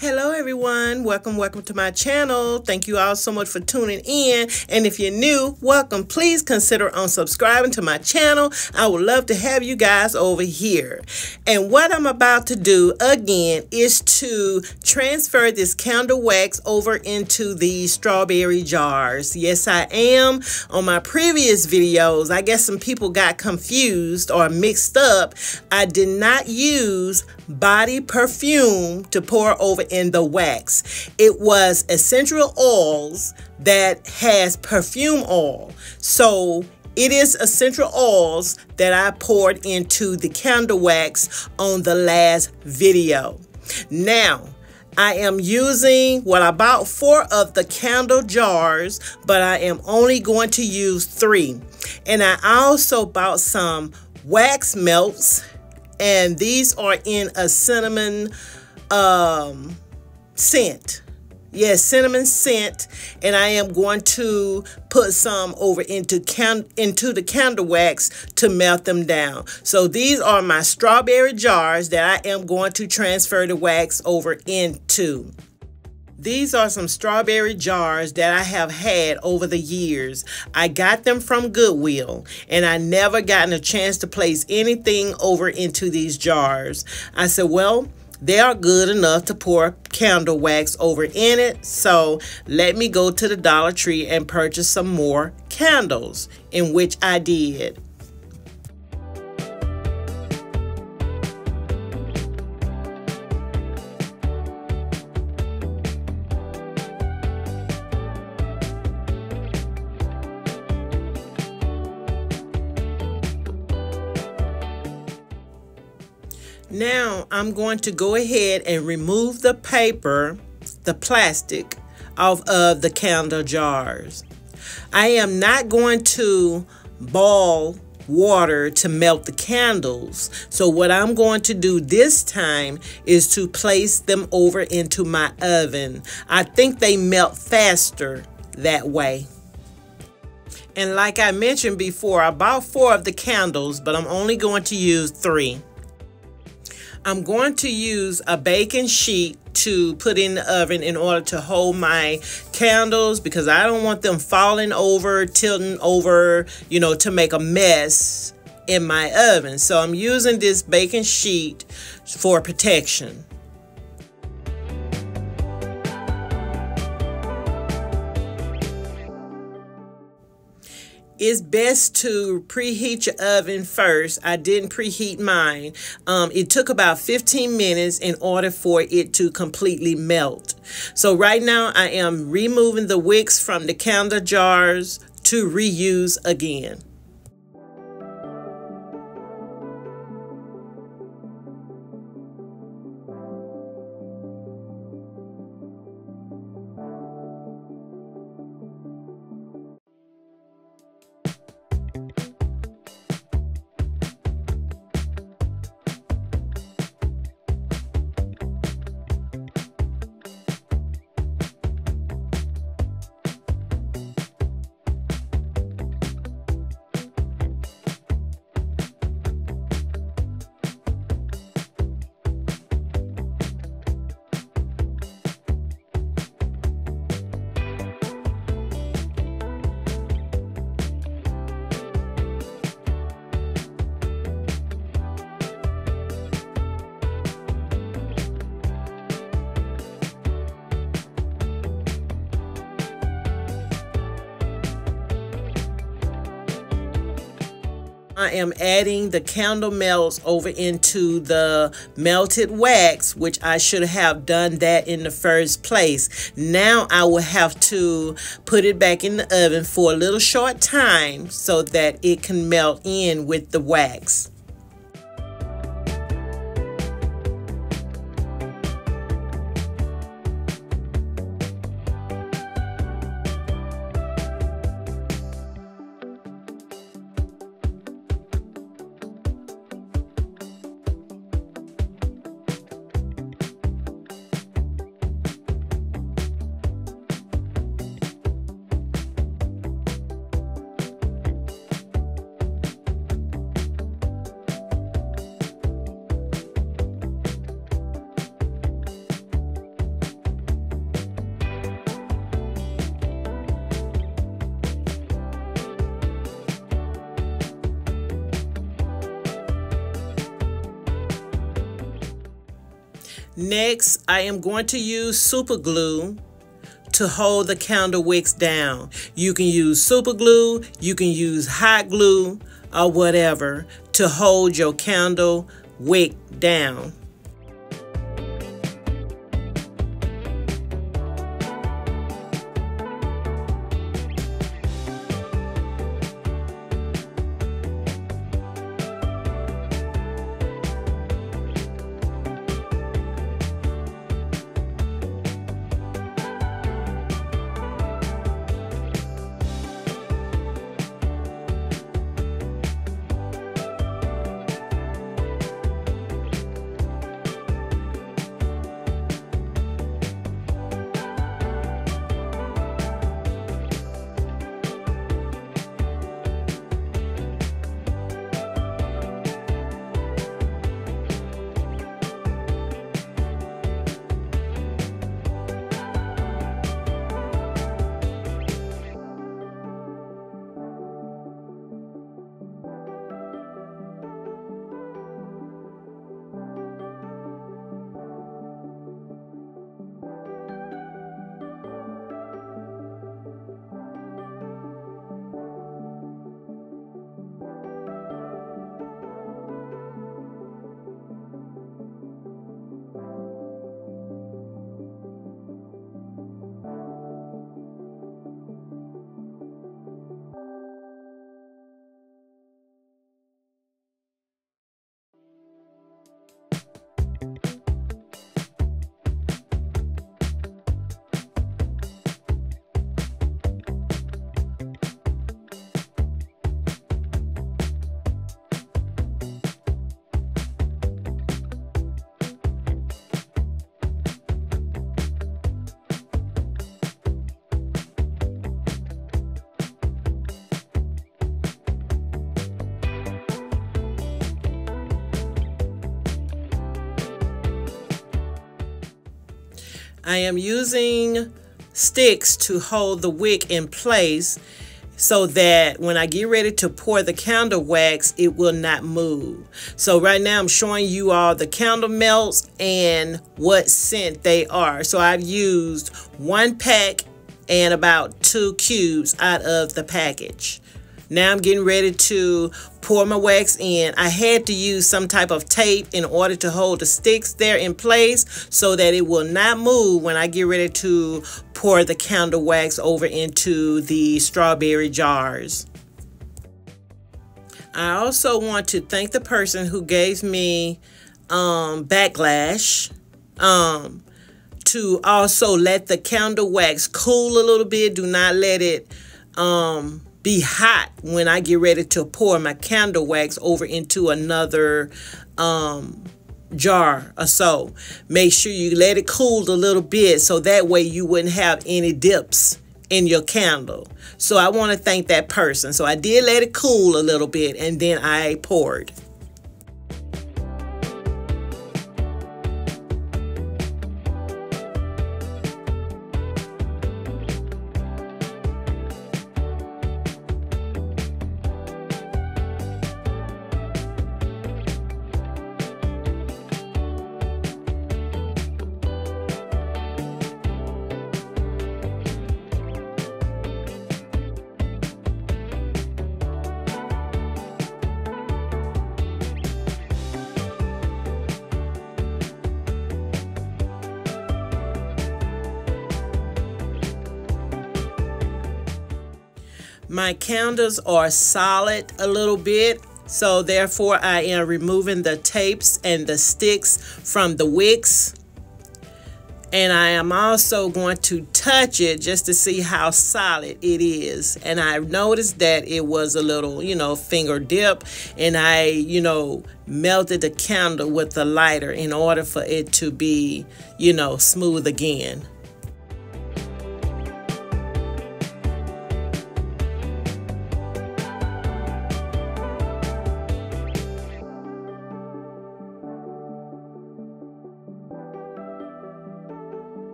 Hello everyone, welcome to my channel. Thank you all so much for tuning in, and if you're new, welcome. Please consider subscribing to my channel. I would love to have you guys over here. And what I'm about to do again is to transfer this candle wax over into these strawberry jars. Yes, I am. On my previous videos, I guess some people got confused or mixed up. I did not use body perfume to pour over in the wax. It was essential oils that has perfume oil. So it is essential oils that I poured into the candle wax on the last video. Now, I am using, well, I bought 4 of the candle jars, but I am only going to use 3. And I also bought some wax melts, and these are in a cinnamon scent. Yes, cinnamon scent. And I am going to put some over into the candle wax to melt them down. So these are my strawberry jars that I am going to transfer the wax over into. These are some strawberry jars that I have had over the years. I got them from Goodwill, and I never gotten a chance to place anything over into these jars. I said, well, they are good enough to pour candle wax over in it, so let me go to the Dollar Tree and purchase some more candles, in which I did. Now I'm going to go ahead and remove the paper, the plastic, off of the candle jars. I am not going to boil water to melt the candles. So what I'm going to do this time is to place them over into my oven. I think they melt faster that way. And like I mentioned before, I bought 4 of the candles, but I'm only going to use 3. I'm going to use a baking sheet to put in the oven in order to hold my candles, because I don't want them falling over, tilting over, to make a mess in my oven. So I'm using this baking sheet for protection. It's best to preheat your oven first. I didn't preheat mine. It took about 15 minutes in order for it to completely melt. So right now I am removing the wicks from the candle jars to reuse again. I am adding the candle melts over into the melted wax, which I should have done that in the first place. Now I will have to put it back in the oven for a little short time so that it can melt in with the wax. Next, I am going to use super glue to hold the candle wicks down. You can use super glue, you can use hot glue, or whatever to hold your candle wick down. I am using sticks to hold the wick in place so that when I get ready to pour the candle wax, it will not move. So right now I'm showing you all the candle melts and what scent they are. So I've used 1 pack and about 2 cubes out of the package. Now I'm getting ready to pour my wax in. I had to use some type of tape in order to hold the sticks there in place so that it will not move when I get ready to pour the candle wax over into the strawberry jars. I also want to thank the person who gave me backlash to also let the candle wax cool a little bit. Do not let it be hot when I get ready to pour my candle wax over into another jar or so. Make sure you let it cool a little bit so that way you wouldn't have any dips in your candle. So I want to thank that person. So I did let it cool a little bit and then I poured. My candles are solid a little bit, so therefore I am removing the tapes and the sticks from the wicks. And I am also going to touch it just to see how solid it is. And I noticed that it was a little, finger dip. And I, melted the candle with the lighter in order for it to be, smooth again.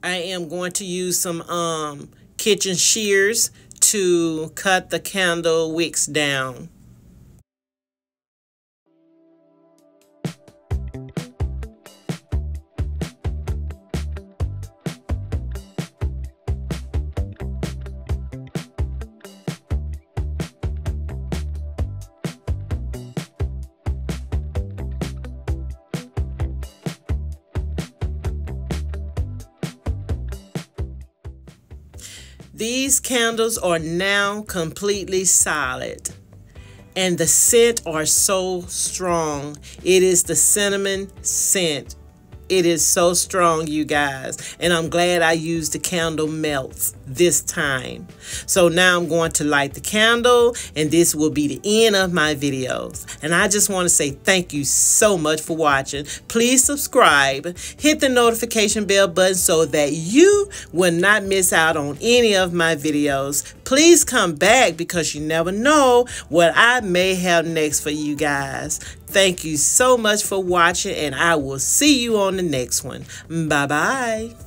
I am going to use some kitchen shears to cut the candle wicks down. These candles are now completely solid, and the scent are so strong. It is the cinnamon scent. It is so strong, you guys, and I'm glad I used the candle melts this time. So now I'm going to light the candle, and this will be the end of my videos. And I just want to say thank you so much for watching. Please subscribe, hit the notification bell button so that you will not miss out on any of my videos. Please come back because you never know what I may have next for you guys. Thank you so much for watching, and I will see you on the next one. Bye-bye.